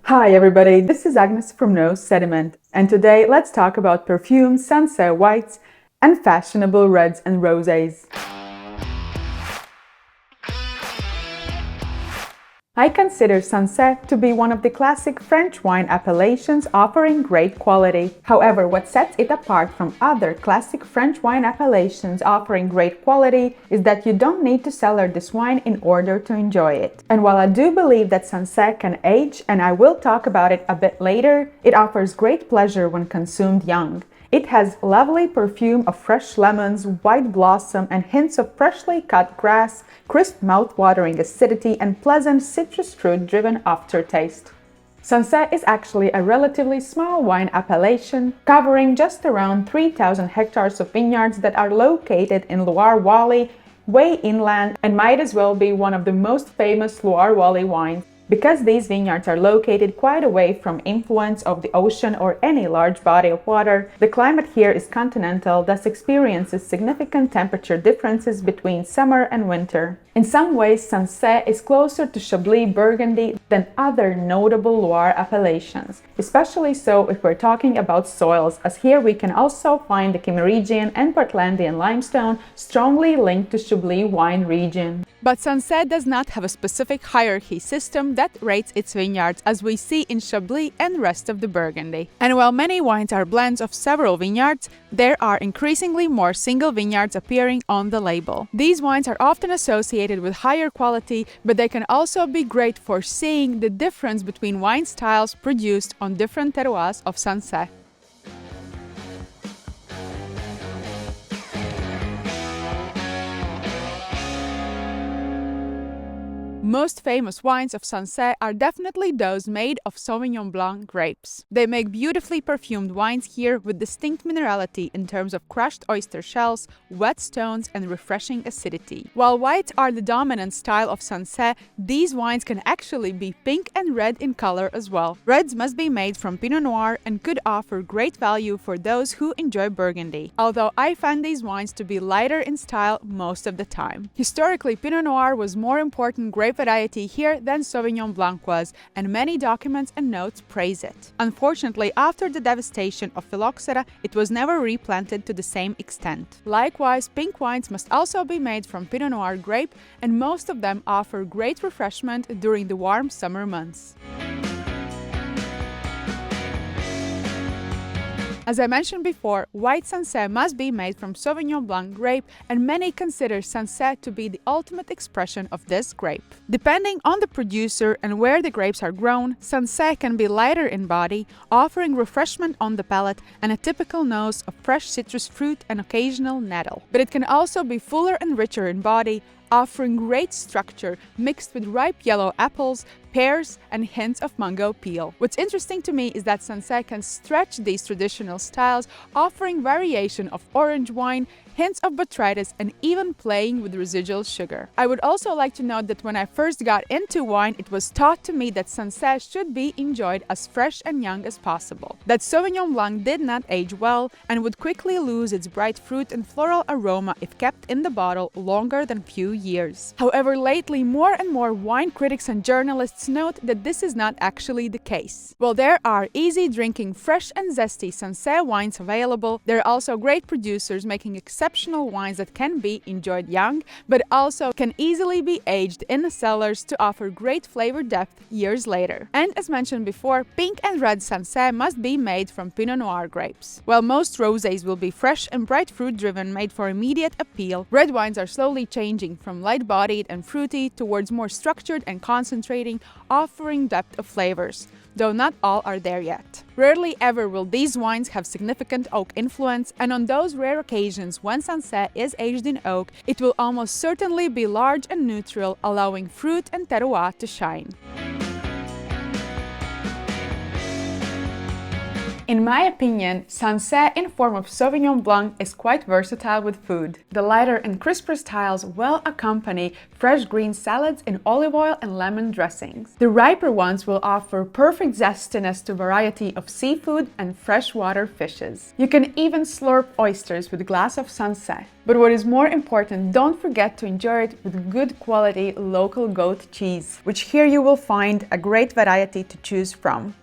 Hi everybody, this is Agnes from Sediment, and today let's talk about perfumes, Sancerre whites, and fashionable reds and rosés. I consider Sancerre to be one of the classic French wine appellations offering great quality. However, what sets it apart from other classic French wine appellations offering great quality is that you don't need to cellar this wine in order to enjoy it. And while I do believe that Sancerre can age, and I will talk about it a bit later, it offers great pleasure when consumed young. It has lovely perfume of fresh lemons, white blossom, and hints of freshly cut grass, crisp mouth-watering acidity, and pleasant citrus fruit-driven aftertaste. Sancerre is actually a relatively small wine appellation, covering just around 3,000 hectares of vineyards that are located in Loire Valley, way inland, and might as well be one of the most famous Loire Valley wines. Because these vineyards are located quite away from influence of the ocean or any large body of water, the climate here is continental, thus experiences significant temperature differences between summer and winter. In some ways, Sancerre is closer to Chablis Burgundy than other notable Loire appellations, especially so if we're talking about soils, as here we can also find the Kimmeridgian and Portlandian limestone strongly linked to Chablis wine region. But Sancerre does not have a specific hierarchy system that rates its vineyards as we see in Chablis and rest of the Burgundy. And while many wines are blends of several vineyards, there are increasingly more single vineyards appearing on the label. These wines are often associated with higher quality, but they can also be great for seeing the difference between wine styles produced on different terroirs of Sancerre. Most famous wines of Sancerre are definitely those made of Sauvignon Blanc grapes. They make beautifully perfumed wines here with distinct minerality in terms of crushed oyster shells, wet stones, and refreshing acidity. While whites are the dominant style of Sancerre, these wines can actually be pink and red in color as well. Reds must be made from Pinot Noir and could offer great value for those who enjoy Burgundy, although I find these wines to be lighter in style most of the time. Historically, Pinot Noir was more important grape variety here than Sauvignon Blanc was, and many documents and notes praise it. Unfortunately, after the devastation of phylloxera, it was never replanted to the same extent. Likewise, pink wines must also be made from Pinot Noir grape, and most of them offer great refreshment during the warm summer months. As I mentioned before, white Sancerre must be made from Sauvignon Blanc grape, and many consider Sancerre to be the ultimate expression of this grape. Depending on the producer and where the grapes are grown, Sancerre can be lighter in body, offering refreshment on the palate and a typical nose of fresh citrus fruit and occasional nettle. But it can also be fuller and richer in body, offering great structure mixed with ripe yellow apples, pears, and hints of mango peel. What's interesting to me is that Sancerre can stretch these traditional styles, offering variation of orange wine, hints of botrytis, and even playing with residual sugar. I would also like to note that when I first got into wine, it was taught to me that Sancerre should be enjoyed as fresh and young as possible. That Sauvignon Blanc did not age well and would quickly lose its bright fruit and floral aroma if kept in the bottle longer than few years. However, lately more and more wine critics and journalists note that this is not actually the case. While there are easy drinking, fresh and zesty Sancerre wines available, there are also great producers making exceptional wines that can be enjoyed young, but also can easily be aged in the cellars to offer great flavor depth years later. And as mentioned before, pink and red Sancerre must be made from Pinot Noir grapes. While most rosés will be fresh and bright fruit driven, made for immediate appeal, red wines are slowly changing from light-bodied and fruity towards more structured and concentrating, offering depth of flavors, though not all are there yet. Rarely ever will these wines have significant oak influence, and on those rare occasions when Sancerre is aged in oak, it will almost certainly be large and neutral, allowing fruit and terroir to shine. In my opinion, Sancerre in form of Sauvignon Blanc is quite versatile with food. The lighter and crisper styles well accompany fresh green salads in olive oil and lemon dressings. The riper ones will offer perfect zestiness to a variety of seafood and freshwater fishes. You can even slurp oysters with a glass of Sancerre. But what is more important, don't forget to enjoy it with good quality local goat cheese, which here you will find a great variety to choose from.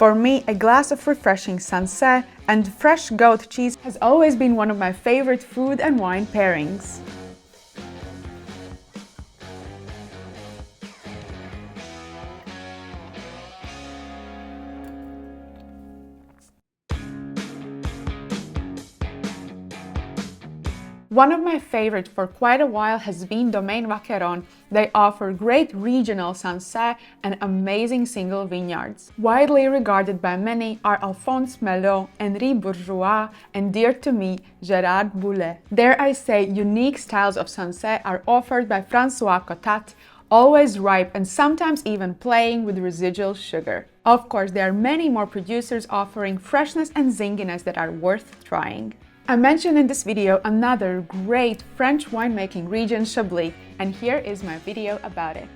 For me, a glass of refreshing Sancerre and fresh goat cheese has always been one of my favorite food and wine pairings. One of my favorites for quite a while has been Domaine Vacheron. They offer great regional Sancerre and amazing single vineyards. Widely regarded by many are Alphonse Melot, Henri Bourgeois, and dear to me, Gérard Boulet. Dare I say, unique styles of Sancerre are offered by François Cotat, always ripe and sometimes even playing with residual sugar. Of course, there are many more producers offering freshness and zinginess that are worth trying. I mentioned in this video another great French winemaking region, Chablis, and here is my video about it.